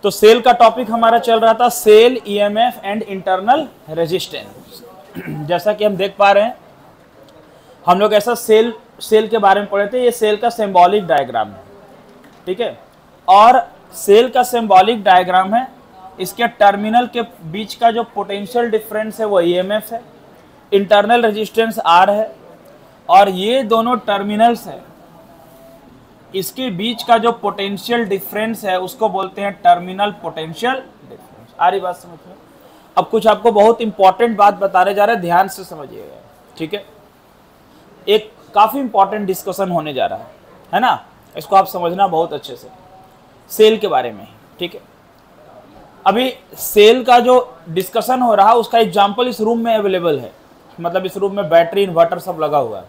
तो सेल का टॉपिक हमारा चल रहा था cell, EMF and internal resistance. जैसा कि हम देख पा रहे हैं, हम लोग ऐसा सेल के बारे में पढ़े थे। ये सेल का सिंबॉलिक डायग्राम है, ठीक है। और सेल का सिंबॉलिक डायग्राम है, इसके टर्मिनल के बीच का जो पोटेंशियल डिफरेंस है वो ईएमएफ है, इंटरनल रेजिस्टेंस आर है, और ये दोनों टर्मिनल्स है, इसके बीच का जो पोटेंशियल डिफरेंस है उसको बोलते हैं टर्मिनल पोटेंशियल डिफरेंस। आ रही बात समझ में? अब कुछ आपको बहुत इंपॉर्टेंट बात बताने जा रहे हैं, ध्यान से समझिएगा, ठीक है। एक काफी इंपॉर्टेंट डिस्कशन होने जा रहा है ना, इसको आप समझना बहुत अच्छे से, सेल के बारे में, ठीक है। अभी सेल का जो डिस्कशन हो रहा है उसका एग्जांपल इस रूम में अवेलेबल है, मतलब इस रूम में बैटरी, इन्वर्टर सब लगा हुआ है,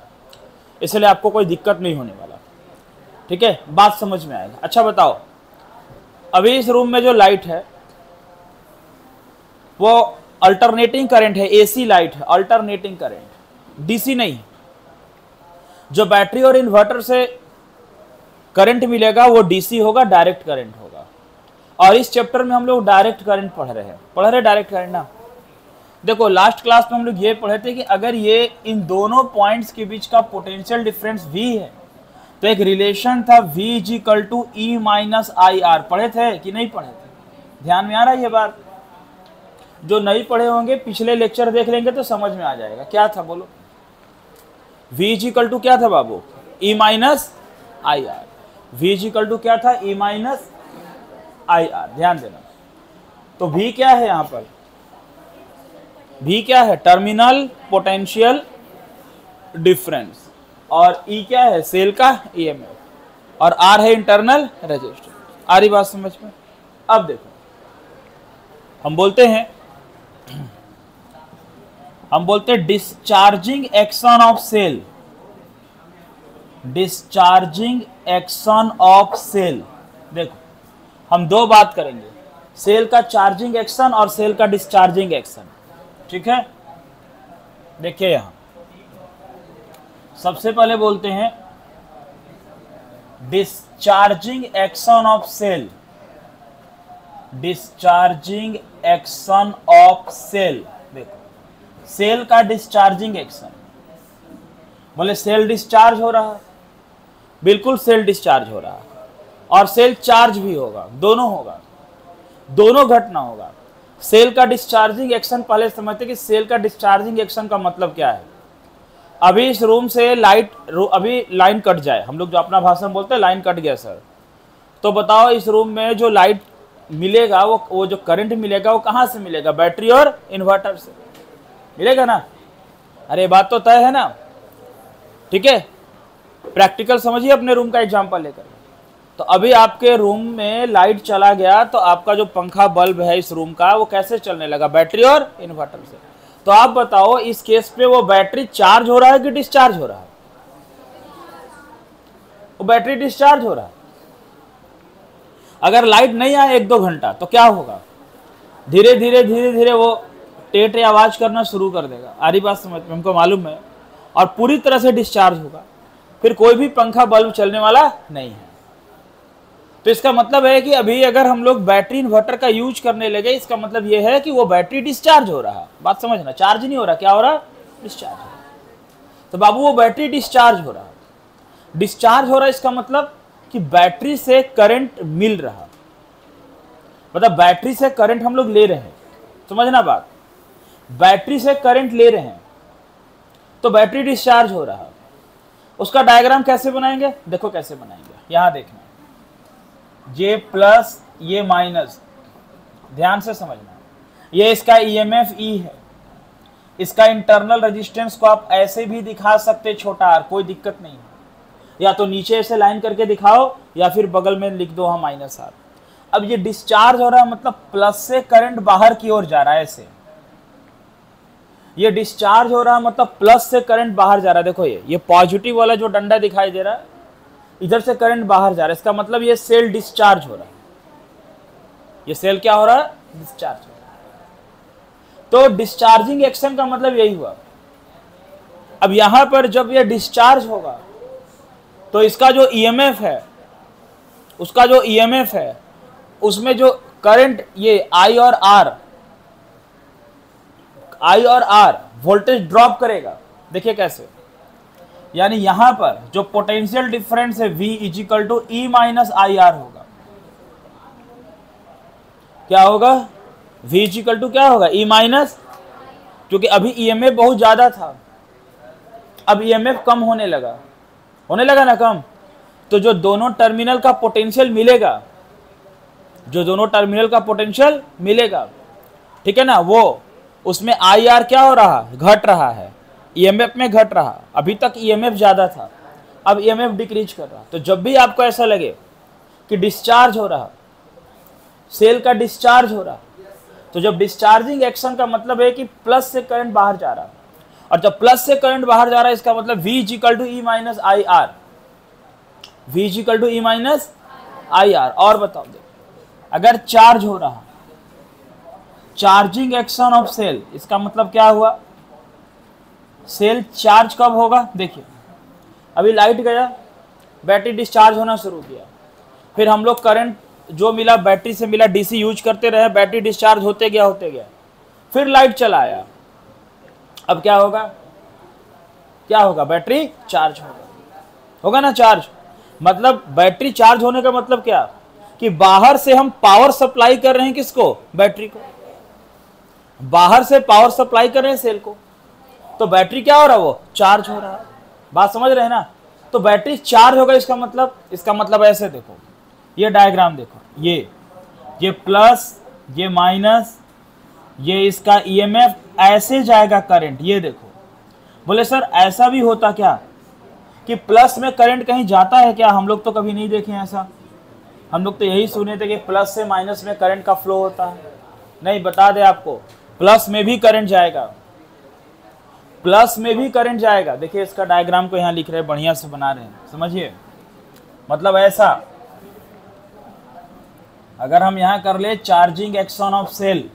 इसलिए आपको कोई दिक्कत नहीं होने वाला, ठीक है। बात समझ में आएगा। अच्छा बताओ, अभी इस रूम में जो लाइट है वो अल्टरनेटिंग करंट है, एसी लाइट है, अल्टरनेटिंग करंट, डीसी नहीं। जो बैटरी और इन्वर्टर से करंट मिलेगा वो डीसी होगा, डायरेक्ट करंट होगा। और इस चैप्टर में हम लोग डायरेक्ट करंट पढ़ रहे हैं डायरेक्ट करंट ना। देखो लास्ट क्लास में हम लोग ये पढ़े थे कि अगर ये इन दोनों पॉइंट्स के बीच का पोटेंशियल डिफरेंस V है तो एक रिलेशन था V = E - IR। पढ़े थे कि नहीं पढ़े थे? ध्यान में आ रहा है ये बात? जो नहीं पढ़े होंगे पिछले लेक्चर देख लेंगे तो समझ में आ जाएगा। क्या था बोलो? V = क्या था बाबू? E - IR। V = क्या था? E - IR। ध्यान देना। तो V क्या है यहां पर? V क्या है? Terminal potential difference. और E क्या है? सेल का ईएमएफ, और R है इंटरनल रेजिस्टेंस। आ रही बात समझ में? अब देखो, हम बोलते हैं discharging action of cell. Discharging action of cell. देखो हम दो बात करेंगे, सेल का चार्जिंग एक्शन और सेल का डिस्चार्जिंग एक्शन, ठीक है। देखिए यहां सबसे पहले बोलते हैं discharging action of cell. Discharging action of cell. देखो सेल का डिस्चार्जिंग एक्शन, बोले सेल डिस्चार्ज हो रहा है, बिल्कुल सेल डिस्चार्ज हो रहा है, और सेल चार्ज भी होगा, दोनों होगा, दोनों घटना होगा। सेल का डिस्चार्जिंग एक्शन पहले समझते कि सेल का डिस्चार्जिंग एक्शन का मतलब क्या है। अभी इस रूम से अभी लाइन कट जाए, हम लोग जो अपना भाषा बोलते हैं लाइन कट गया सर, तो बताओ इस रूम में जो लाइट मिलेगा वो जो करंट मिलेगा वो कहां से मिलेगा? बैटरी और इन्वर्टर से मिलेगा ना। अरे बात तो तय है ना, ठीक है। प्रैक्टिकल समझिए अपने रूम का एग्जांपल लेकर। तो अभी आपके रूम में लाइट चला गया तो आपका जो पंखा बल्ब है इस रूम का वो कैसे चलने लगा? बैटरी और इन्वर्टर से। तो आप बताओ इस केस पे वो बैटरी चार्ज हो रहा है कि डिस्चार्ज हो रहा है? वो बैटरी डिस्चार्ज हो रहा है। अगर लाइट नहीं आए 1-2 घंटा तो क्या होगा? धीरे धीरे वो टेट आवाज करना शुरू कर देगा। आरी बात समझ में? हमको मालूम है। और पूरी तरह से डिस्चार्ज होगा, फिर कोई भी पंखा बल्ब चलने वाला नहीं है। तो इसका मतलब है कि अभी अगर हम लोग बैटरी इन्वर्टर का यूज करने लगे, इसका मतलब यह है कि वो बैटरी डिस्चार्ज हो रहा है। बात समझना, चार्ज नहीं हो रहा, क्या हो रहा? डिस्चार्ज हो रहा। तो बाबू वो बैटरी डिस्चार्ज हो रहा है। डिस्चार्ज हो रहा है इसका मतलब कि बैटरी से करंट मिल रहा, मतलब बैटरी से करंट हम लोग ले रहे हैं। समझना बात, बैटरी से करंट ले रहे हैं तो बैटरी डिस्चार्ज हो रहा है। उसका डायग्राम कैसे बनाएंगे? देखो कैसे बनाएंगे, यहां देखना, J+ ये माइनस, ध्यान से समझना। ये इसका ईएमएफ E है, इसका इंटरनल रेजिस्टेंस को आप ऐसे भी दिखा सकते छोटा r, कोई दिक्कत नहीं है। या तो नीचे ऐसे लाइन करके दिखाओ या फिर बगल में लिख दो हम -r। अब ये डिस्चार्ज हो रहा है मतलब प्लस से करंट बाहर की ओर जा रहा है, ऐसे। ये डिस्चार्ज हो रहा है मतलब प्लस से करंट बाहर जा रहा है। देखो ये पॉजिटिव वाला जो डंडा दिखाई दे रहा है, इधर से करंट बाहर जा रहा है, इसका मतलब ये सेल डिस्चार्ज हो रहा है। ये सेल क्या हो रहा है? डिस्चार्ज हो रहा है। तो डिस्चार्जिंग एक्शन का मतलब यही हुआ। अब यहां पर जब ये डिस्चार्ज होगा तो इसका जो ईएमएफ है, उसका जो ईएमएफ है उसमें जो करंट ये आई और आर वोल्टेज ड्रॉप करेगा। देखिए कैसे, यानी यहां पर जो पोटेंशियल डिफरेंस है V is equal to E minus I R होगा। क्या होगा? V इजिकल टू क्या होगा? ई माइनस, क्योंकि अभी ईएमएफ बहुत ज्यादा था, अब ईएमएफ कम होने लगा ना कम, तो जो दोनों टर्मिनल का पोटेंशियल मिलेगा, ठीक है ना, वो उसमें आई आर क्या हो रहा? घट रहा है, ईएमएफ में घट रहा। अभी तक ईएमएफ ज्यादा था, अब ईएमएफ डिक्रीज कर रहा। तो जब भी आपको ऐसा लगे कि डिस्चार्ज हो रहा, सेल का डिस्चार्ज हो रहा, तो जब डिस्चार्जिंग एक्शन का मतलब है कि प्लस से करंट बाहर जा रहा, और जब प्लस से करंट बाहर जा रहा है इसका मतलब V is equal to E minus I R, V is equal to E minus I R. और बताओ, अगर चार्ज हो रहा, चार्जिंग एक्शन ऑफ सेल, इसका मतलब क्या हुआ? सेल चार्ज कब होगा? देखिए अभी लाइट गया, बैटरी डिस्चार्ज होना शुरू किया, फिर हम लोग करंट जो मिला बैटरी से मिला, डीसी यूज करते रहे, बैटरी डिस्चार्ज होते गया, फिर लाइट चला आया, अब क्या होगा? बैटरी चार्ज होगा ना चार्ज। मतलब बैटरी चार्ज होने का मतलब क्या? कि बाहर से हम पावर सप्लाई कर रहे हैं किसको? बैटरी को। बाहर से पावर सप्लाई कर रहे हैं सेल को, तो बैटरी क्या हो रहा है? वो चार्ज हो रहा है। बात समझ रहे हैं ना? तो बैटरी चार्ज होगा, इसका मतलब ऐसे देखो, ये डायग्राम देखो, ये प्लस, ये माइनस, ये इसका ईएमएफ, ऐसे जाएगा करंट। ये देखो, बोले सर ऐसा भी होता क्या कि प्लस में करंट कहीं जाता है क्या? हम लोग तो कभी नहीं देखे ऐसा, हम लोग तो यही सुने थे कि प्लस से माइनस में करंट का फ्लो होता है। नहीं, बता दे आपको, प्लस में भी करंट जाएगा, देखिए इसका डायग्राम को यहाँ लिख रहे हैं, बढ़िया से बना रहे हैं, समझिए। मतलब ऐसा, अगर हम यहां कर ले चार्जिंग एक्शन ऑफ सेल,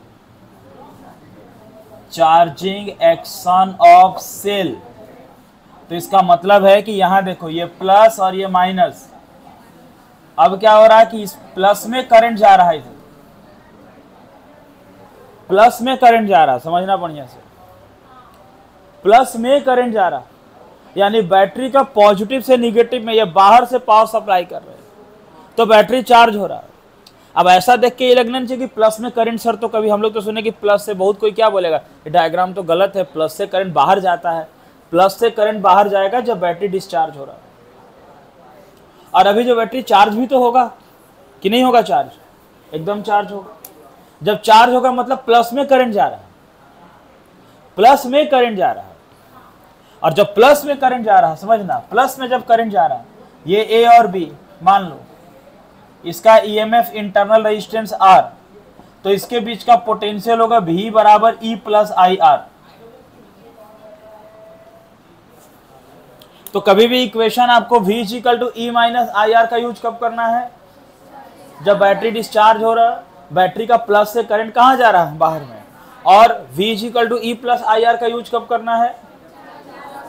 तो इसका मतलब है कि यहां देखो, ये प्लस और ये माइनस, अब क्या हो रहा है कि इस प्लस में करंट जा रहा है, समझना बढ़िया से, प्लस में करंट जा रहा, यानी बैटरी का पॉजिटिव से निगेटिव में ये बाहर से पावर सप्लाई कर रहे हैं, तो बैटरी चार्ज हो रहा है। अब ऐसा देख के ये लगना चाहिए कि प्लस में करंट, सर तो कभी हम लोग तो सुने कि प्लस से, बहुत कोई क्या बोलेगा, ये डायग्राम तो गलत है, प्लस से करंट बाहर जाता है। प्लस से करंट बाहर जाएगा जब बैटरी डिस्चार्ज हो रहा है, और अभी जो बैटरी चार्ज भी तो होगा कि नहीं होगा? चार्ज, एकदम चार्ज होगा। जब चार्ज होगा मतलब प्लस में करंट जा रहा है, और जब प्लस में करंट जा रहा है, समझना, प्लस में जब करंट जा रहा है, ये ए और बी मान लो, इसका ईएमएफ इंटरनल रेजिस्टेंस R, तो इसके बीच का पोटेंशियल होगा V बराबर E प्लस आई आर। तो कभी भी इक्वेशन आपको V equal to E minus I R का यूज कब करना है? जब बैटरी डिस्चार्ज हो रहा है, बैटरी का प्लस से करंट कहां जा रहा है? बाहर में। और V equal to E plus I R का यूज कब करना है?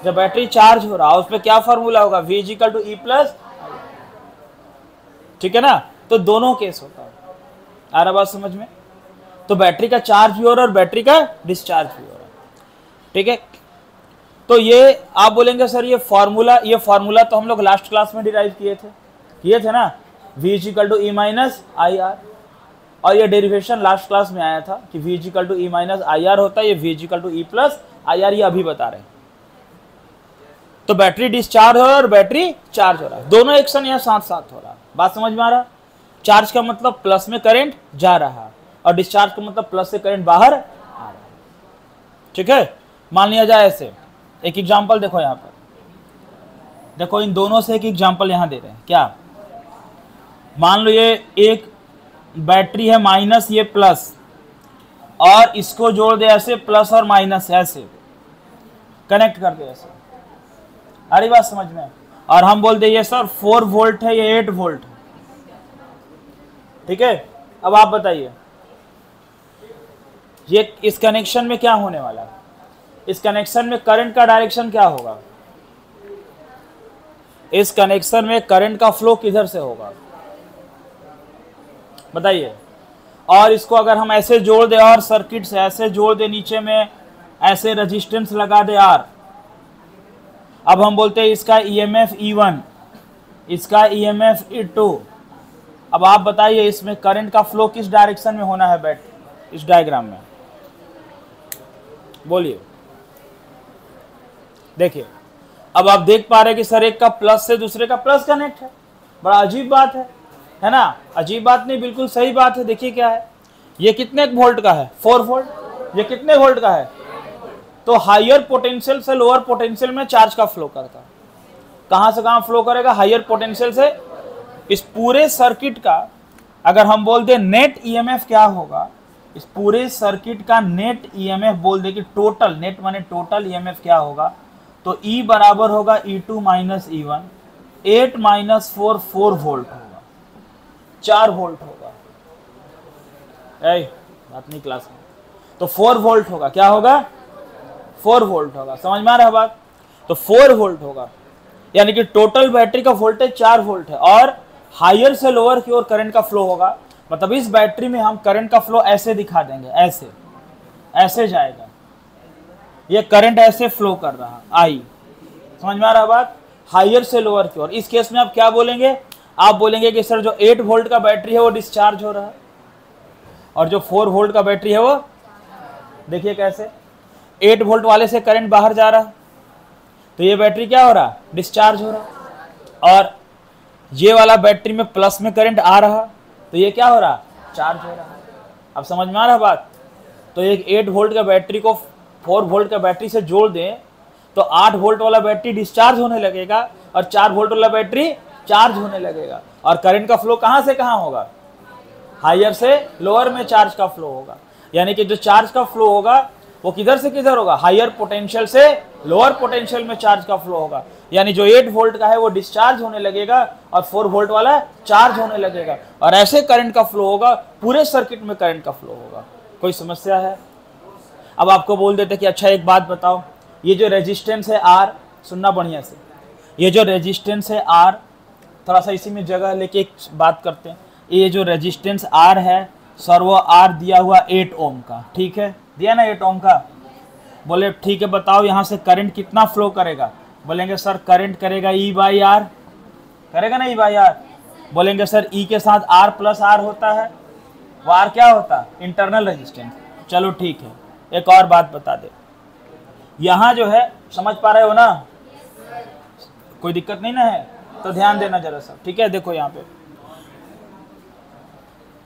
जब बैटरी चार्ज हो रहा है। उसमें क्या फॉर्मूला होगा? V equal to E plus, ठीक है ना? तो दोनों केस होता है, आ रहा बात समझ में? तो बैटरी का चार्ज भी हो रहा है और बैटरी का डिस्चार्ज भी हो रहा है, ठीक है? तो ये आप बोलेंगे सर ये फॉर्मूला तो हम लोग लास्ट क्लास में डिराइव किए थे ना, V equal to E minus I R, और ये डेरिवेशन लास्ट क्लास में आया था कि V equal to E minus I R होता है, ये V equal to E plus I R, ये अभी बता रहे हैं। तो बैटरी डिस्चार्ज हो रहा है और बैटरी चार्ज हो रहा है, दोनों एक्शन यहाँ साथ साथ हो रहा है। बात समझ में आ रहा? चार्ज का मतलब प्लस में करंट जा रहा है, और डिस्चार्ज का मतलब प्लस से करंट बाहर आ रहा है, ठीक है? मान लिया जाए ऐसे, एक एग्जांपल देखो यहाँ पर, देखो इन दोनों से एक एग्जांपल यहाँ दे रहे हैं। क्या? मान लो ये एक बैटरी है माइनस, ये प्लस, और इसको जोड़ दे ऐसे, प्लस और माइनस ऐसे कनेक्ट कर दे ऐसे, अरे बात समझ में? और हम बोल दे ये सर 4 वोल्ट है, ये 8 वोल्ट है, ठीक है? अब आप बताइए ये इस कनेक्शन में क्या होने वाला है? इस कनेक्शन में करंट का डायरेक्शन क्या होगा? इस कनेक्शन में करंट का फ्लो किधर से होगा बताइए? और इसको अगर हम ऐसे जोड़ दे और सर्किट से ऐसे जोड़ दे, नीचे में ऐसे रेजिस्टेंस लगा दे R, अब हम बोलते हैं इसका EMF E1, इसका EMF E2। अब आप बताइए इसमें करंट का फ्लो किस डायरेक्शन में होना है बैटरी, इस डायग्राम में बोलिए। देखिए अब आप देख पा रहे हैं कि सर एक का प्लस से दूसरे का प्लस कनेक्ट है। बड़ा अजीब बात है ना? अजीब बात नहीं, बिल्कुल सही बात है। देखिए क्या है, ये कितने वोल्ट का है? 4 वोल्ट। ये कितने वोल्ट का है? तो हायर पोटेंशियल से लोअर पोटेंशियल में चार्ज का फ्लो करता है। कहां से कहां फ्लो करेगा? हायर पोटेंशियल से। इस पूरे सर्किट का अगर हम बोल दे नेट ईएमएफ क्या होगा, इस पूरे सर्किट का नेट ईएमएफ बोल दे कि टोटल, नेट माने टोटल ईएमएफ क्या होगा, तो E बराबर होगा E2 minus E1। 8 minus 4 4 volt होगा, 4 वोल्ट होगा। बात नहीं क्लास में, तो 4 वोल्ट होगा। क्या होगा? 4 वोल्ट होगा। समझ में आ रहा है बात? तो 4 वोल्ट होगा, यानी कि टोटल बैटरी का वोल्टेज 4 वोल्ट है और हायर से लोअर की ओर करंट का फ्लो होगा। मतलब इस बैटरी में हम करंट का फ्लो ऐसे दिखा देंगे, ऐसे ऐसे जाएगा, ये करंट ऐसे फ्लो कर रहा आई। समझ में आ रहा बात? हायर से लोअर की ओर। इस केस में आप क्या बोलेंगे? आप बोलेंगे कि सर जो 8 वोल्ट का बैटरी है वो डिस्चार्ज हो रहा है और जो 4 वोल्ट का बैटरी है वो, देखिए कैसे 8 वोल्ट वाले से करंट बाहर जा रहा है, तो ये बैटरी क्या हो रहा? डिस्चार्ज हो रहा। और ये वाला बैटरी में प्लस में करंट आ रहा, तो ये क्या हो रहा? चार्ज हो रहा। अब समझ में आ रहा बात? तो एक 8 वोल्ट का बैटरी को 4 वोल्ट का बैटरी से जोड़ दें तो 8 वोल्ट वाला बैटरी डिस्चार्ज होने लगेगा और 4 वोल्ट वाला बैटरी चार्ज होने लगेगा। और करंट का फ्लो कहां से कहां होगा? हायर से लोअर में चार्ज का फ्लो होगा। यानी कि जो चार्ज का फ्लो होगा वो किधर से किधर होगा? हायर पोटेंशियल से लोअर पोटेंशियल में चार्ज का फ्लो होगा। यानी जो 8 वोल्ट का है वो डिस्चार्ज होने लगेगा और 4 वोल्ट वाला चार्ज होने लगेगा और ऐसे करंट का फ्लो होगा, पूरे सर्किट में करंट का फ्लो होगा। कोई समस्या है? अब आपको बोल देते कि अच्छा एक बात बताओ, ये जो रेजिस्टेंस है R, सुनना बढ़िया से, ये जो रेजिस्टेंस है R, थोड़ा सा इसी में जगह लेके एक बात करते हैं। ये जो रेजिस्टेंस R है सर वो R दिया हुआ 8 ओम का, ठीक है, दिया ना 8 ओम का। बोले ठीक है बताओ यहाँ से करंट कितना फ्लो करेगा? बोलेंगे सर करंट करेगा E/R, करेगा ना E/R। बोलेंगे सर E के साथ R प्लस R होता है, वो R क्या होता है? Internal resistance. चलो ठीक है, एक और बात बता दे, यहाँ जो है समझ पा रहे हो ना? कोई दिक्कत नहीं ना है? तो ध्यान देना जरा सा, ठीक है। देखो यहाँ पे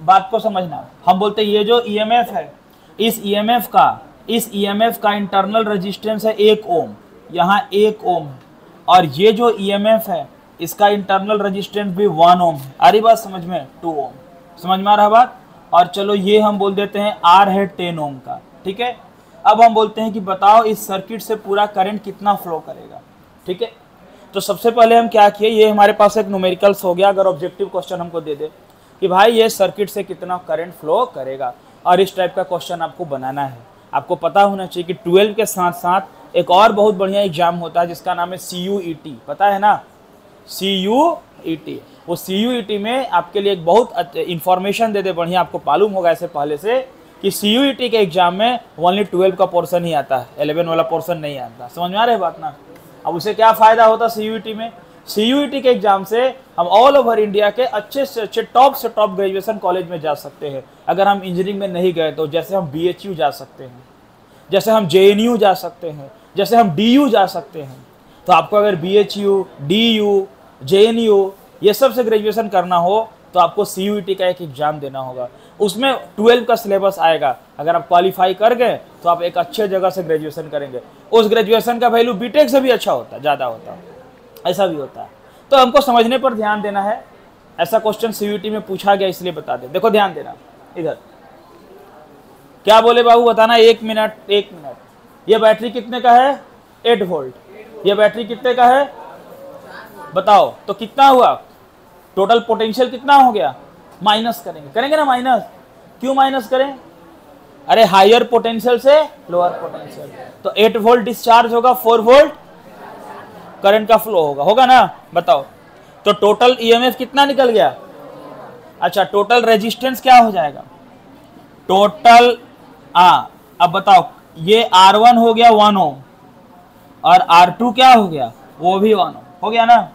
बात को समझना। हम बोलते हैं ये जो EMF है, इस EMF का इंटरनल रेजिस्टेंस है 1 ओम, यहाँ 1 ओम है। और ये जो EMF है इसका इंटरनल रेजिस्टेंस भी 1 ओम है। आ रही बात समझ में? 2 ओम। समझ में आ रहा बात? और चलो ये हम बोल देते हैं R है 10 ओम का, ठीक है। अब हम बोलते हैं कि बताओ इस सर्किट से पूरा करंट कितना फ्लो करेगा, ठीक है। तो सबसे पहले हम क्या किए, ये हमारे पास एक न्यूमेरिकल्स हो गया। अगर ऑब्जेक्टिव क्वेश्चन हमको दे दे कि भाई ये सर्किट से कितना करंट फ्लो करेगा, और इस टाइप का क्वेश्चन आपको बनाना है। आपको पता होना चाहिए कि 12 के साथ साथ एक और बहुत बढ़िया एग्जाम होता है जिसका नाम है CUET, पता है ना? CUET। वो CUET में आपके लिए एक बहुत इंफॉर्मेशन दे दे बढ़िया। आपको मालूम होगा ऐसे पहले से कि CUET के एग्जाम में ओनली 12 का पोर्शन ही आता है, 11 वाला पोर्शन नहीं आता। समझ में आ रही है बात ना? अब उसे क्या फ़ायदा होता CUET में? CUET के एग्जाम से हम ऑल ओवर इंडिया के अच्छे से अच्छे टॉप से टॉप ग्रेजुएशन कॉलेज में जा सकते हैं। अगर हम इंजीनियरिंग में नहीं गए तो जैसे हम BHU जा सकते हैं, जैसे हम JNU जा सकते हैं, जैसे हम DU जा सकते हैं। तो आपको अगर BHU, DU, JNU ये सब से ग्रेजुएशन करना हो तो आपको CUET का एक एग्ज़ाम देना होगा। उसमें 12 का सिलेबस आएगा। अगर आप क्वालिफाई कर गए तो आप एक अच्छे जगह से ग्रेजुएशन करेंगे। उस ग्रेजुएशन का वैल्यू बीटेक से भी अच्छा होता है, ज़्यादा होता है, ऐसा भी होता है। तो हमको समझने पर ध्यान देना है। ऐसा क्वेश्चन CUET में पूछा गया इसलिए बता दे। देखो ध्यान देना, इधर क्या बोले बाबू बताना। 1 मिनट। ये बैटरी कितने का है? 8 वोल्ट। ये बैटरी कितने का है बताओ? तो कितना हुआ? टोटल पोटेंशियल कितना हो गया? माइनस करेंगे ना माइनस। क्यों माइनस करें? अरे हायर पोटेंशियल से लोअर पोटेंशियल, तो 8 वोल्ट डिस्चार्ज होगा, 4 वोल्ट करंट का फ्लो होगा ना? बताओ तो टोटल EMF कितना निकल गया? अच्छा टोटल रेजिस्टेंस क्या हो जाएगा? टोटल अब बताओ, ये R1 हो गया 1 ओम और R2 क्या हो गया, वो भी 1 ओम हो गया ना।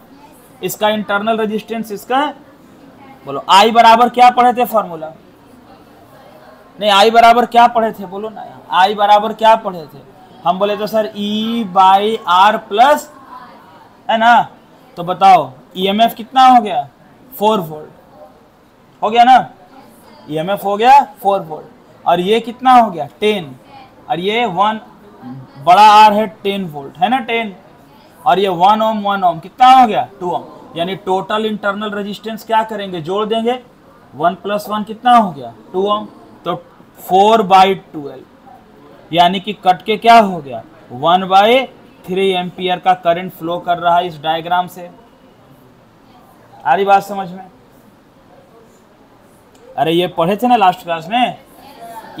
इसका इंटरनल रेजिस्टेंस इसका है, बोलो I बराबर क्या पढ़े थे फॉर्मूला, नहीं I बराबर क्या पढ़े थे बोलो ना, I बराबर क्या पढ़े थे, हम बोले तो sir E by R plus, है ना। तो बताओ EMF कितना हो गया, 4 वोल्ट हो गया ना, EMF हो गया 4 वोल्ट, और ये कितना हो गया 10, और ये 1 बड़ा R है 10 वोल्ट है ना 10, और ये 1 ओम कितना हो गया 2 ओम, यानी टोटल इंटरनल रेजिस्टेंस क्या करेंगे, जोड़ देंगे, 1 + 1 कितना हो गया 2 ओम, तो 4/12 यानी कि कट के क्या हो गया 1/3 एम्पियर का करंट फ्लो कर रहा है इस डायग्राम से। आ रही बात समझ में, अरे ये पढ़े थे ना लास्ट क्लास में,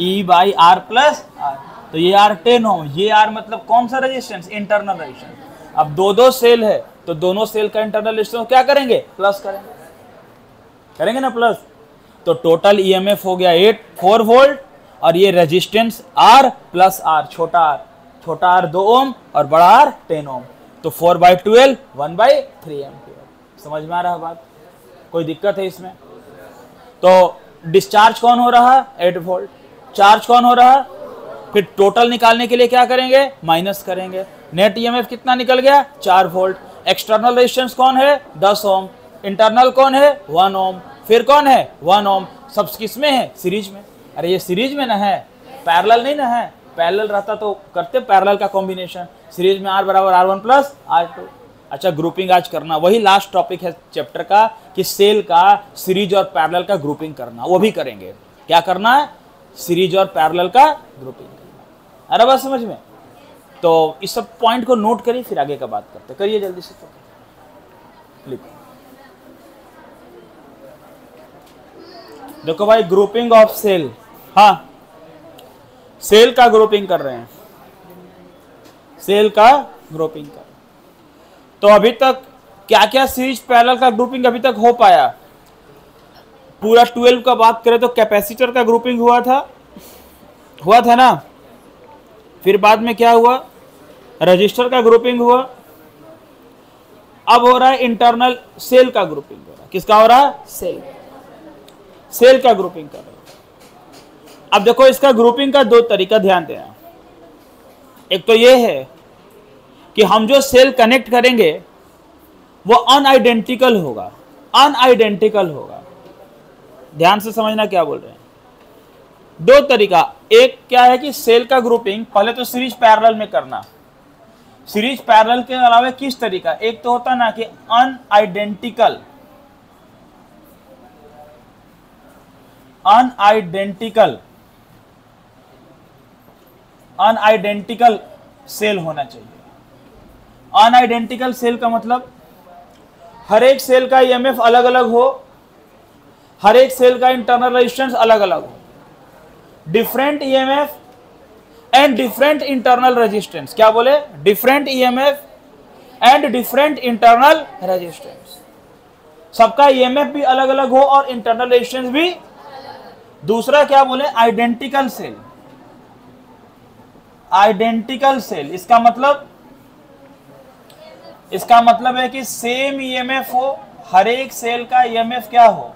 E/R प्लस R, तो ये R 10 ओम, ये R मतलब कौन सा रेजिस्टेंस, इंटरनल रेजिस्टेंस। अब दो सेल है तो दोनों सेल का इंटरनल रेजिस्टेंस क्या करेंगे, प्लस करेंगे ना प्लस, तो टोटल EMF हो गया 4 वोल्ट, और ये रेजिस्टेंस R प्लस R, छोटा R 2 ओम और बड़ा R 10 ओम, तो 4/12 1/3 एम्पियर। समझ में आ रहा है बात, कोई दिक्कत है इसमें। तो डिस्चार्ज कौन हो रहा है 8 वोल्ट, चार्ज कौन हो रहा है, फिर टोटल निकालने के लिए क्या करेंगे, माइनस करेंगे, नेट EMF कितना निकल गया 4 वोल्ट, एक्सटर्नल रेजिस्टेंस कौन है 10 ओम, इंटरनल कौन है 1 ओम, फिर कौन है 1 ओम, सब किस में है, सीरीज में। अरे ये सीरीज में ना है, पैरेलल नहीं ना है, पैरेलल रहता तो करते पैरेलल का कॉम्बिनेशन, सीरीज में R बराबर R1 प्लस R2। अच्छा ग्रुपिंग आज करना, वही लास्ट टॉपिक है चैप्टर का कि सेल का सीरीज और पैरेलल का ग्रुपिंग करना, वो भी करेंगे। क्या करना है, सीरीज और पैरेलल का ग्रुपिंग करना। अरे बात समझ में, तो इस सब पॉइंट को नोट करिए, फिर आगे का बात करते, करिए जल्दी से। तो लिखो, देखो भाई ग्रुपिंग ऑफ सेल, हाँ सेल का ग्रुपिंग कर रहे हैं, सेल का ग्रुपिंग कर, तो अभी तक क्या क्या सीरीज पैरेलल का ग्रुपिंग अभी तक हो पाया, पूरा 12 का बात करें तो कैपेसिटर का ग्रुपिंग हुआ था ना, फिर बाद में क्या हुआ, रजिस्टर का ग्रुपिंग हुआ, अब हो रहा है इंटरनल सेल का ग्रुपिंग हो रहा है, किसका हो रहा है, सेल का ग्रुपिंग कर रहा है। अब देखो इसका ग्रुपिंग का 2 तरीका ध्यान देना, एक तो ये है कि हम जो सेल कनेक्ट करेंगे वो अनआइडेंटिकल होगा, ध्यान से समझना क्या बोल रहे हैं। 2 तरीका, एक क्या है कि सेल का ग्रुपिंग पहले तो सीरीज पैरेलल में करना, सीरीज पैरेलल के अलावा किस तरीका, एक तो होता ना कि अनआइडेंटिकल सेल होना चाहिए। अनआइडेंटिकल सेल का मतलब हर एक सेल का EMF अलग अलग हो, हर एक सेल का इंटरनल रेजिस्टेंस अलग अलग हो, different EMF and different internal resistance, क्या बोले, different EMF and different internal resistance, सबका EMF भी अलग अलग हो और इंटरनल रेजिस्टेंस भी। दूसरा क्या बोले, आइडेंटिकल सेल, इसका मतलब है कि सेम EMF हो, हर एक सेल का EMF क्या हो,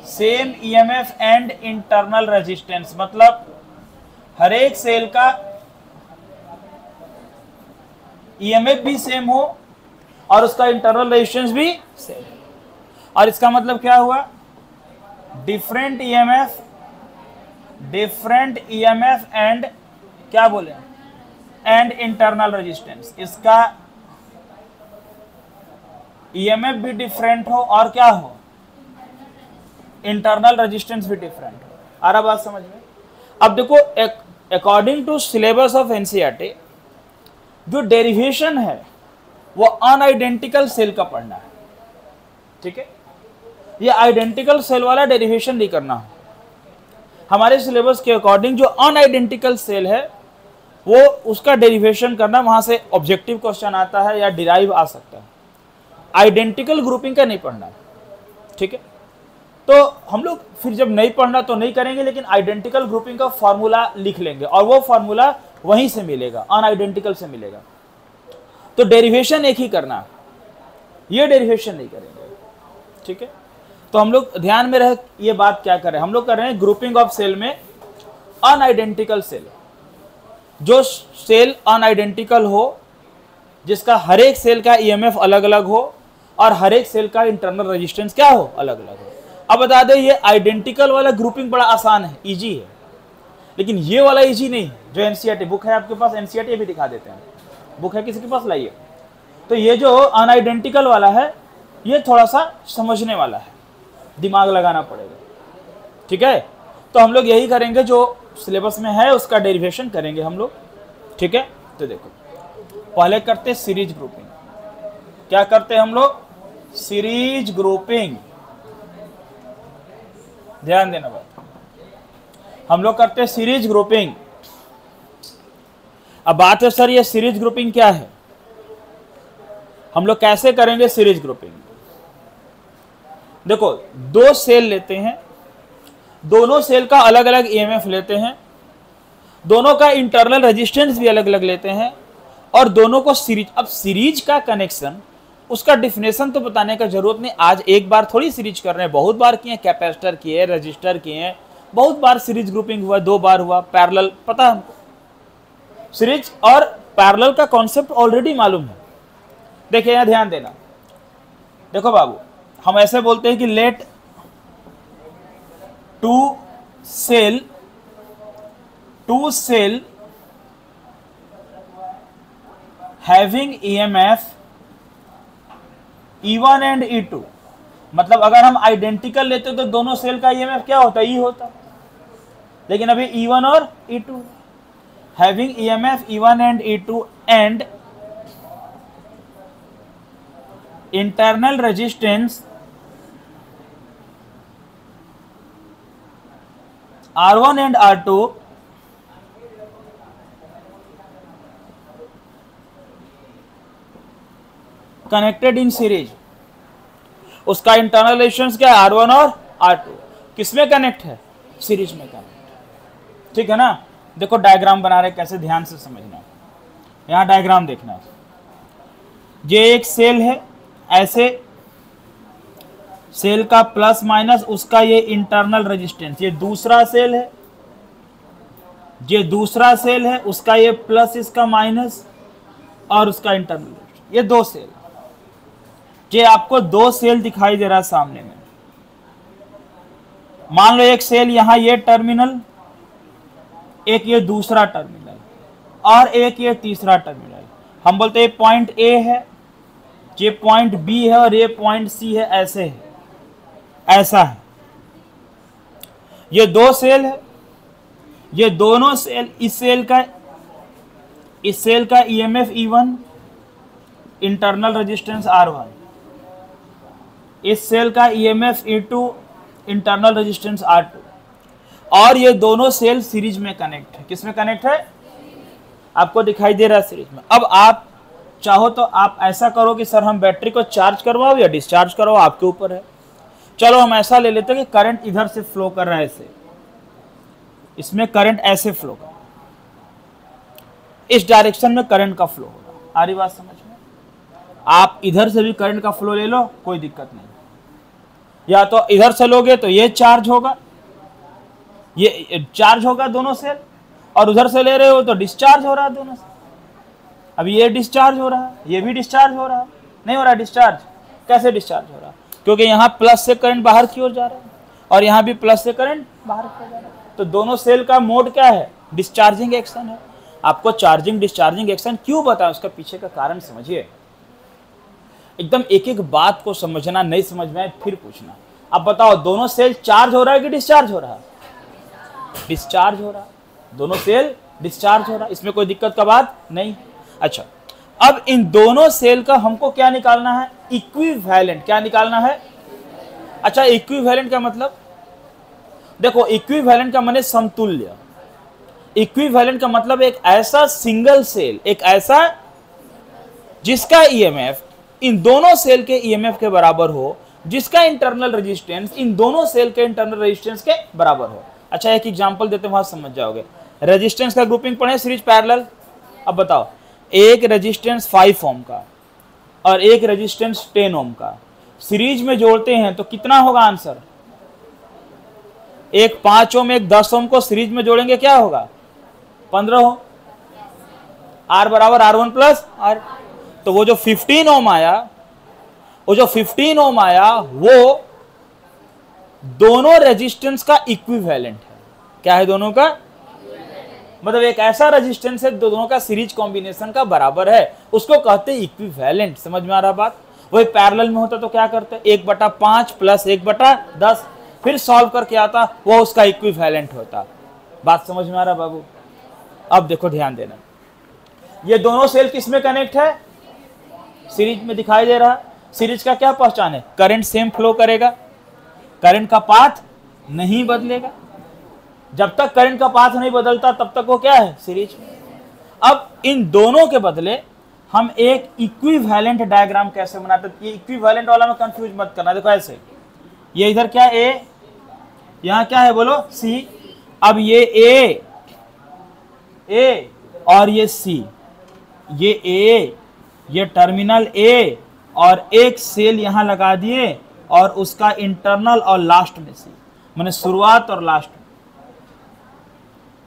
same EMF and internal resistance, मतलब हर एक सेल का EMF भी सेम हो और उसका इंटरनल रेजिस्टेंस भी सेम। और इसका मतलब क्या हुआ, डिफरेंट EMF एंड क्या बोले, एंड इंटरनल रेजिस्टेंस, इसका EMF भी डिफरेंट हो और क्या हो, इंटरनल रेजिस्टेंस भी डिफरेंट हो। आ रहा बात समझ में। अब देखो according to syllabus of NCERT जो डेरिवेशन है वो अनआइडेंटिकल सेल का पढ़ना है, ठीक है, ये आइडेंटिकल सेल वाला डेरिवेशन नहीं करना है। हमारे सिलेबस के अकॉर्डिंग जो अनआइडेंटिकल सेल है वो उसका डेरिवेशन करना, वहां से ऑब्जेक्टिव क्वेश्चन आता है या डिराइव आ सकता है। आइडेंटिकल ग्रुपिंग का नहीं पढ़ना, ठीक है। तो हम लोग फिर जब नहीं पढ़ना तो नहीं करेंगे, लेकिन आइडेंटिकल ग्रुपिंग का फॉर्मूला लिख लेंगे और वो फॉर्मूला वहीं से मिलेगा, अनआइडेंटिकल से मिलेगा। तो डेरिवेशन एक ही करना, ये डेरिवेशन नहीं करेंगे, ठीक है। तो हम लोग ध्यान में रहे ये बात क्या कर रहे हैं, हम लोग कर रहे हैं ग्रुपिंग ऑफ सेल में अनआइडेंटिकल सेल। जो सेल अनआइडेंटिकल हो, जिसका हर एक सेल का ईएमएफ अलग अलग हो और हर एक सेल का इंटरनल रेजिस्टेंस क्या हो, अलग अलग हो। अब बता दें ये आइडेंटिकल वाला ग्रुपिंग बड़ा आसान है, इजी है, लेकिन ये वाला इजी नहीं। जो एनसीईआरटी बुक है आपके पास, एनसीईआरटी भी दिखा देते हैं, बुक है किसी के पास, लाइए। तो ये जो अनआइडेंटिकल वाला है ये थोड़ा सा समझने वाला है, दिमाग लगाना पड़ेगा, ठीक है। तो हम लोग यही करेंगे, जो सिलेबस में है उसका डेरिवेशन करेंगे हम लोग, ठीक है। तो देखो पहले करते सीरीज ग्रुपिंग। क्या करते हम लोग, सीरीज ग्रुपिंग, ध्यान देना बात, हम लोग करते हैं सीरीज ग्रुपिंग। अब बात है सर ये सीरीज ग्रुपिंग क्या है, हम लोग कैसे करेंगे सीरीज ग्रुपिंग। देखो दो सेल लेते हैं, दोनों सेल का अलग अलग ईएमएफ लेते हैं, दोनों का इंटरनल रेजिस्टेंस भी अलग अलग लेते हैं और दोनों को सीरीज। अब सीरीज का कनेक्शन, उसका डिफिनेशन तो बताने का जरूरत नहीं, आज एक बार थोड़ी सीरीज कर रहे हैं, बहुत बार किए, कैपेसिटर किए, रजिस्टर किए, बहुत बार सीरीज ग्रुपिंग हुआ, 2 बार हुआ, पैरेलल पता है हमको। सीरीज और पैरेलल का कॉन्सेप्ट ऑलरेडी मालूम है। देखिए यहां ध्यान देना, देखो बाबू, हम ऐसे बोलते हैं कि let two cell having EMF E1 and E2, मतलब अगर हम आइडेंटिकल लेते तो दोनों सेल का ईएमएफ क्या होता, E होता, लेकिन अभी E1 और E2, having EMF E1 and E2 and internal resistance R1 and R2 connected in series. उसका इंटरनल रेजिस्टेंस क्या है, R1 और R2, किसमें कनेक्ट है, सीरीज में कनेक्ट, ठीक है ना। देखो डायग्राम बना रहे, कैसे ध्यान से समझना, यहां डायग्राम देखना। ये एक सेल है, ऐसे सेल का प्लस माइनस, उसका ये इंटरनल रेजिस्टेंस, ये दूसरा सेल है, ये दूसरा सेल है, उसका ये प्लस, इसका माइनस और उसका इंटरनल रेजिस्टेंस, ये दो सेल। ये आपको दो सेल दिखाई दे रहा है सामने में। मान लो एक सेल यहां ये टर्मिनल, एक ये दूसरा टर्मिनल और एक ये तीसरा टर्मिनल। हम बोलते हैं पॉइंट ए है, ये पॉइंट बी है और ये पॉइंट सी है, ऐसे है, ऐसा है। ये दो सेल है, ये दोनों सेल, इस सेल का EMF E1, internal resistance R1, इस सेल का EMF E2, internal resistance R2, और ये दोनों सेल सीरीज में कनेक्ट है। किस में कनेक्ट है, आपको दिखाई दे रहा है सीरीज में। अब आप चाहो तो आप ऐसा करो कि सर हम बैटरी को चार्ज करवाओ या डिस्चार्ज करवाओ, आपके ऊपर है। चलो हम ऐसा ले लेते हैं कि करंट इधर से फ्लो कर रहा है, ऐसे इसमें करंट ऐसे फ्लो कर रहा है, इस डायरेक्शन में करंट का फ्लो हो रहा है। आ रही बात समझ में, आप इधर से भी करंट का फ्लो ले लो, कोई दिक्कत नहीं। या तो इधर से लोगे तो ये चार्ज होगा, ये चार्ज होगा दोनों सेल, और उधर से ले रहे हो तो डिस्चार्ज हो रहा है दोनों से। अब ये डिस्चार्ज हो रहा है, ये भी डिस्चार्ज हो रहा है, नहीं हो रहा डिस्चार्ज। कैसे डिस्चार्ज हो रहा है, क्योंकि यहाँ प्लस से करंट बाहर की ओर जा रहा है और यहाँ भी प्लस से करंट बाहर की ओर जा रहा है। तो दोनों सेल का मोड क्या है, डिस्चार्जिंग एक्शन है। आपको चार्जिंग डिस्चार्जिंग एक्शन क्यों बताया, उसका पीछे का कारण समझिए। एकदम एक एक बात को समझना, नहीं समझ में आए फिर पूछना। अब बताओ दोनों सेल चार्ज हो रहा है कि डिस्चार्ज हो रहा है, डिस्चार्ज हो रहा है, दोनों सेल डिस्चार्ज हो रहा है, इसमें कोई दिक्कत का बात नहीं। अच्छा, अब इन दोनों सेल का हमको क्या निकालना है, इक्विवेलेंट। क्या निकालना है, अच्छा इक्विवेलेंट का मतलब देखो, इक्विवेलेंट का माने समतुल्य। इक्विवेलेंट का मतलब एक ऐसा सिंगल सेल, एक ऐसा जिसका ईएमएफ इन दोनों सेल के ईएमएफ के बराबर हो, जिसका इंटरनल रेजिस्टेंस इन दोनों सेल के इंटरनल रेजिस्टेंस के बराबर हो। अच्छा एक एग्जांपल देते हैं, वहां समझ जाओगे। रेजिस्टेंस का ग्रुपिंग पढ़े सीरीज पैरेलल। अब बताओ, एक रेजिस्टेंस 5 ओम का और एक रेजिस्टेंस 10 ओम का सीरीज में जोड़ते हैं तो कितना होगा आंसर? एक 5 ओम एक 10 ओम को सीरीज में जोड़ेंगे क्या होगा? 15 ओम। आर बराबर R1 प्लस आर। तो वो जो 15 ओम आया, वो जो 15 ओम आया वो दोनों रेजिस्टेंस का इक्विवेलेंट है। क्या है दोनों का? मतलब एक ऐसा रेजिस्टेंस है दोनों का सीरीज कॉम्बिनेशन का बराबर है, उसको कहते हैं इक्विवेलेंट। समझ में आ रहा बात? वही पैरेलल में होता तो क्या करते? 1/5 प्लस 1/10, फिर सॉल्व करके आता वो उसका इक्विवेलेंट होता। बात समझ में आ रहा बाबू? अब देखो ध्यान देना, ये दोनों सेल किस में कनेक्ट है? सीरीज में दिखाई दे रहा। सीरीज का क्या पहचान है? करंट सेम फ्लो करेगा, करंट का पाथ नहीं बदलेगा। जब तक करंट का पाथ नहीं बदलता तब तक वो क्या है? सीरीज में। अब इन दोनों के बदले हम एक इक्विवेलेंट डायग्राम कैसे बनाते? ये इक्विवेलेंट वाला में कंफ्यूज मत करना। देखो ऐसे, ये इधर क्या है? ए, यहां क्या है बोलो? सी। अब ये ए और ये सी, ये ए, ये टर्मिनल ए और एक सेल यहां लगा दिए और उसका इंटरनल और लास्ट में सी, माने शुरुआत और लास्ट में,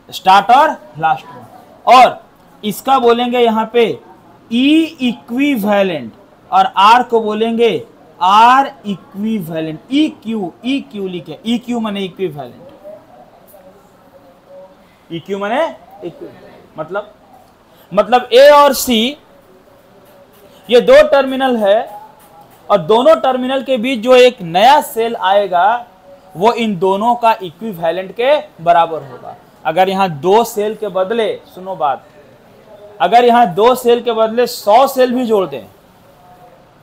स्टार्ट और लास्ट में। और इसका बोलेंगे यहां पे ई इक्विवेलेंट और आर को बोलेंगे आर इक्विवेलेंट। ई क्यू लिखे, ई क्यू माने इक्विवेलेंट, ई क्यू माने मतलब ए और सी ये दो टर्मिनल है और दोनों टर्मिनल के बीच जो एक नया सेल आएगा वो इन दोनों का इक्विवेलेंट के बराबर होगा। अगर यहां दो सेल के बदले, सुनो बात, अगर यहां दो सेल के बदले 100 सेल भी जोड़ दें,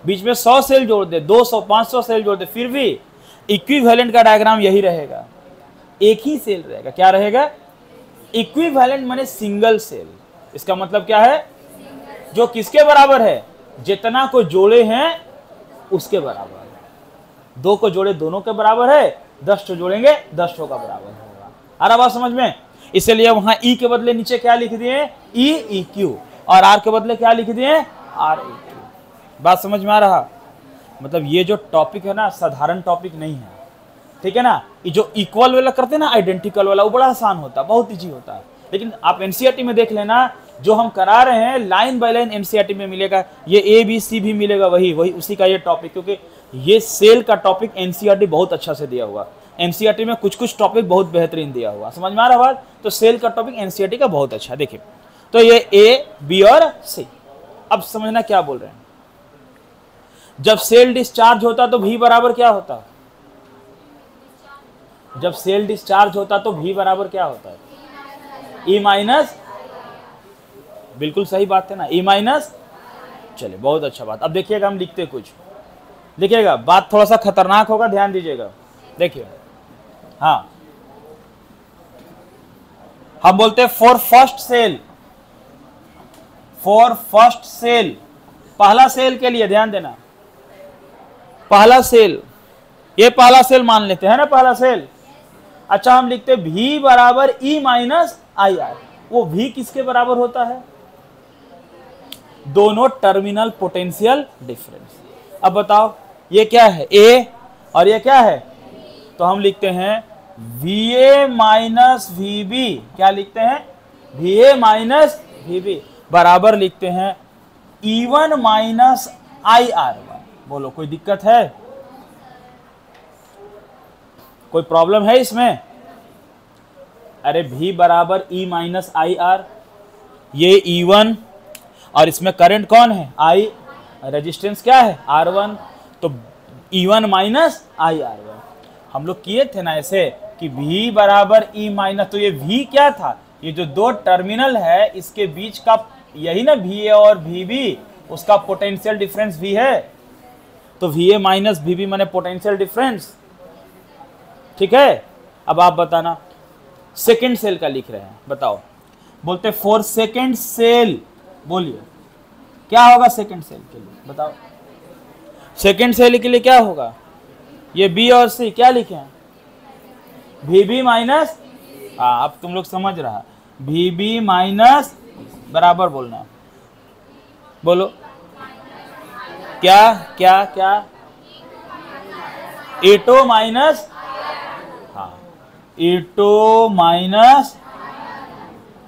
बीच में 100 सेल जोड़ दे, 200 500 सेल जोड़ दे, फिर भी इक्विवेलेंट का डायग्राम यही रहेगा, एक ही सेल रहेगा। क्या रहेगा? इक्विवेलेंट माने सिंगल सेल। इसका मतलब क्या है? जो किसके बराबर है? जितना को जोड़े हैं उसके बराबर है। 2 को जोड़े दोनों के बराबर है, 10 को जोड़ेंगे 10 का बराबर होगा। आ रहा बात समझ में? इसलिए वहां ई के बदले नीचे क्या लिख दिए? ई ई क्यू, और आर के बदले क्या लिख दिए? R E Q. बात समझ में आ रहा? मतलब ये जो टॉपिक है ना, साधारण टॉपिक नहीं है, ठीक है ना। ये जो इक्वल वाला करते हैं ना, आइडेंटिकल वाला, वो बड़ा आसान होता है, बहुत इजी होता है। लेकिन आप एनसीईआरटी में देख लेना, जो हम करा रहे हैं लाइन बाय लाइन एनसीईआरटी में मिलेगा। ये ए बी सी भी मिलेगा, वही उसी का ये टॉपिक, क्योंकि ये सेल का टॉपिक एनसीईआरटी बहुत अच्छा से दिया हुआ। एनसीईआरटी में कुछ टॉपिक बहुत बेहतरीन दिया हुआ। समझ में आ रहा बात? तो सेल का टॉपिक एनसीईआरटी का बहुत अच्छा। देखिए, तो ये ए बी और सी। अब समझना क्या बोल रहे हैं। जब सेल डिस्चार्ज होता तो भी बराबर क्या होता? जब सेल डिस्चार्ज होता तो भी बराबर क्या होता है? E minus. बिल्कुल सही बात है ना, ई माइनस। चलिए बहुत अच्छा बात। अब देखिएगा, हम लिखते कुछ, देखिएगा बात थोड़ा सा खतरनाक होगा, ध्यान दीजिएगा। देखिए, हाँ, हम बोलते हैं for first cell, for first cell, पहला सेल के लिए ध्यान देना, पहला सेल, ये पहला सेल मान लेते हैं ना, पहला सेल। अच्छा, हम लिखते भी बराबर ई माइनस आई आर। वो भी किसके बराबर होता है? दोनों टर्मिनल पोटेंशियल डिफरेंस। अब बताओ, ये क्या है? ए और ये क्या है? तो हम लिखते हैं VA माइनस VB। क्या लिखते हैं? VA माइनस VB बराबर लिखते हैं E1 माइनस IR1। बोलो, कोई दिक्कत है? कोई प्रॉब्लम है इसमें? अरे V बराबर E माइनस IR, ये E1 और इसमें करंट कौन है? I, रेजिस्टेंस क्या है? R1, तो E1 माइनस IR1। हम लोग किए थे ना ऐसे कि V बराबर E माइनस, तो ये V क्या था? ये जो दो टर्मिनल है इसके बीच का यही ना VA और VB, उसका पोटेंशियल डिफरेंस V है। तो VA माइनस VB माने पोटेंशियल डिफरेंस, ठीक है। अब आप बताना, सेकेंड सेल का लिख रहे हैं, बताओ। बोलते फॉर सेकेंड सेल, बोलिए क्या होगा सेकेंड सेल के लिए? बताओ, सेकेंड सेल के लिए क्या होगा? ये बी और सी क्या लिखे हैं, वी बी माइनस, हाँ अब तुम लोग समझ रहा, वी बी माइनस बराबर बोलना है, बोलो क्या क्या क्या, E2 माइनस, हाँ E2 माइनस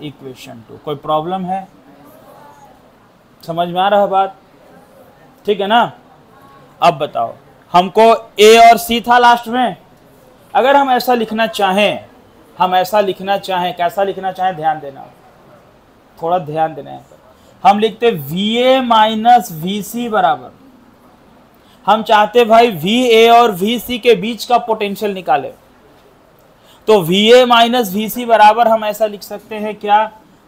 इक्वेशन 2। कोई प्रॉब्लम है, समझ में आ रहा है बात, ठीक है ना। अब बताओ, हमको ए और सी था लास्ट में, अगर हम ऐसा लिखना चाहें, हम ऐसा लिखना चाहें, कैसा लिखना चाहें, ध्यान देना, थोड़ा ध्यान देना है। हम लिखते we A minus V C बराबर, हम चाहते भाई वी ए और वी सी के बीच का पोटेंशियल निकाले, तो V A minus V C बराबर हम ऐसा लिख सकते हैं क्या,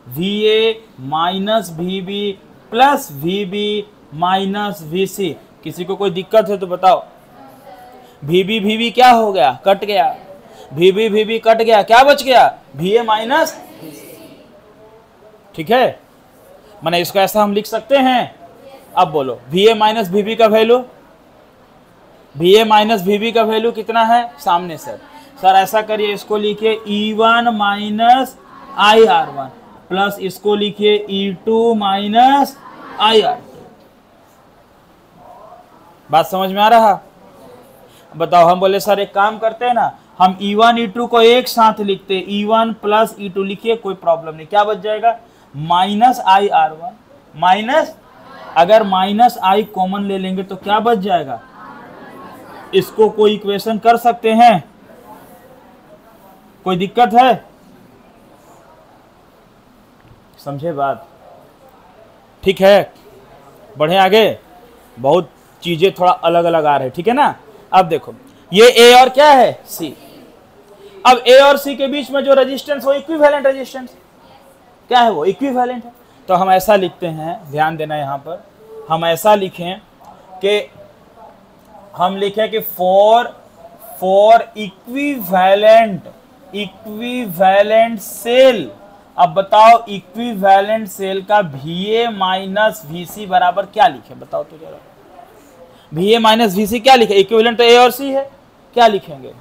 V A minus V B plus V B minus V C. किसी को कोई दिक्कत है तो बताओ, वी बी क्या हो गया, कट गया, वी बी कट गया, क्या बच गया, वी ए माइनस, ठीक है, माने इसको ऐसा हम लिख सकते हैं। अब बोलो V A minus V B का value, V A minus V B का वैल्यू कितना है सामने सर, सर ऐसा करिए इसको लिखिए E1 minus I are one plus इसको लिखिए E2 माइनस आई आर। बात समझ में आ रहा, बताओ। हम बोले सर एक काम करते हैं ना, हम E1 E2 को एक साथ लिखते, E1 प्लस E2 लिखिए, कोई प्रॉब्लम नहीं, क्या बच जाएगा, minus I are one minus, अगर माइनस आई कॉमन ले लेंगे तो क्या बच जाएगा, इसको कोई इक्वेशन कर सकते हैं, कोई दिक्कत है, समझे बात, ठीक है। बढ़े आगे, बहुत चीजें थोड़ा अलग अलग आ रहे, ठीक है ना। अब देखो ये ए और क्या है सी, अब ए और सी के बीच में जो रेजिस्टेंस वो इक्विवेलेंट रेजिस्टेंस क्या है, वो इक्विवेलेंट है। तो हम ऐसा लिखते हैं, ध्यान देना यहां पर, हम ऐसा लिखें कि हम लिखें कि फॉर इक्विवेलेंट सेल। अब बताओ इक्विवेलेंट सेल का V A minus V C बराबर क्या लिखे, बताओ तो जरा, V A minus V C क्या लिखे, इक्विवेलेंट तो ए और सी है, क्या लिखेंगे।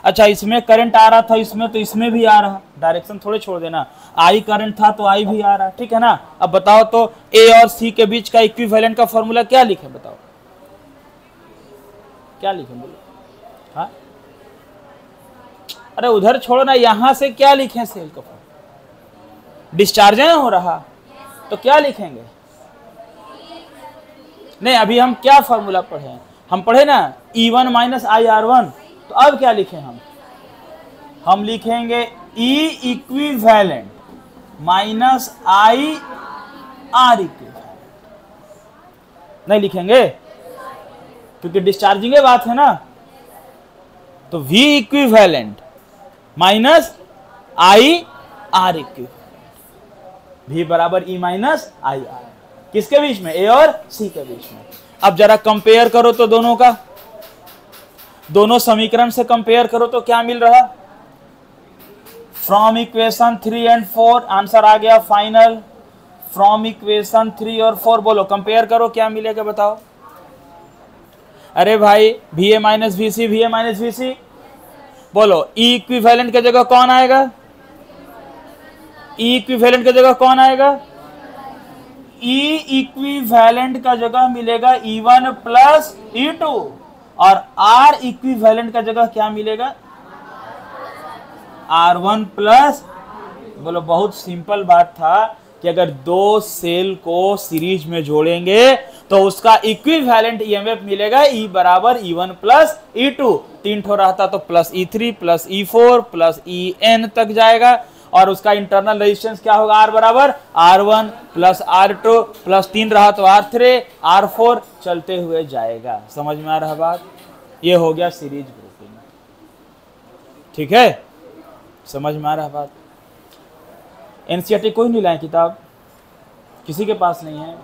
अच्छा इसमें करंट आ रहा था, इसमें तो इसमें भी आ रहा, डायरेक्शन थोड़े छोड़ देना, आई करंट था तो आई भी आ रहा, ठीक है ना। अब बताओ तो ए और सी के बीच का इक्विवेलेंट का फॉर्मूला क्या लिखे, बताओ क्या लिखे, बोलो, हाँ अरे उधर छोड़ो ना, यहां से क्या लिखें, सेल का डिस्चार्ज है हो रहा, तो क्या लिखेंगे, नहीं अभी हम क्या फॉर्मूला पढ़े, हम पढ़े ना E1 minus I are one, तो अब क्या लिखें हम लिखेंगे E equivalent minus I are equivalent, नहीं लिखेंगे क्योंकि डिस्चार्जिंग की बात है ना, तो V equivalent minus I are equivalent, V बराबर E माइनस आई आर, किसके बीच में, ए और सी के बीच में। अब जरा कंपेयर करो तो दोनों का, दोनों समीकरण से कंपेयर करो तो क्या मिल रहा, फ्रॉम इक्वेशन 3 एंड 4, आंसर आ गया फाइनल, फ्रॉम इक्वेशन 3 और 4, बोलो कंपेयर करो क्या मिलेगा, बताओ। अरे भाई V A minus V C, V A minus V C, बोलो ई इक्विवेलेंट की जगह कौन आएगा, ई इक्विवेलेंट की जगह कौन आएगा, ई इक्विवेलेंट का जगह मिलेगा E1 प्लस E2, और आर इक्विवेलेंट का जगह क्या मिलेगा, R1 प्लस, बोलो बहुत सिंपल बात था कि अगर दो सेल को सीरीज में जोड़ेंगे तो उसका इक्विवेलेंट ईएमएफ मिलेगा E बराबर E1 प्लस E2, 3 ठो रहता तो plus E3 plus E4 plus EN तक जाएगा, और उसका इंटरनल रेजिस्टेंस क्या होगा, R बराबर R1 प्लस R2 प्लस 3 रहा तो R3 R4 चलते हुए जाएगा। समझ में आ रहा बात, ये हो गया सीरीज ग्रुपिंग, ठीक है, समझ में आ रहा बात। एनसीईआरटी कोई नहीं लाए किताब, किसी के पास नहीं है,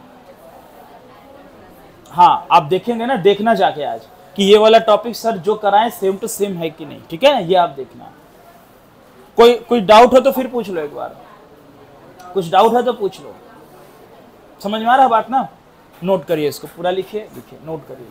हाँ आप देखेंगे ना, देखना जाके आज कि ये वाला टॉपिक सर जो कराएं सेम टू सेम है कि नहीं, ठीक है ना, ये आप देखना। कोई डाउट हो तो फिर पूछ लो, एक बार कुछ डाउट है तो पूछ लो, समझ में आ रहा बात ना, नोट करिए इसको पूरा, लिखिए नोट करिए।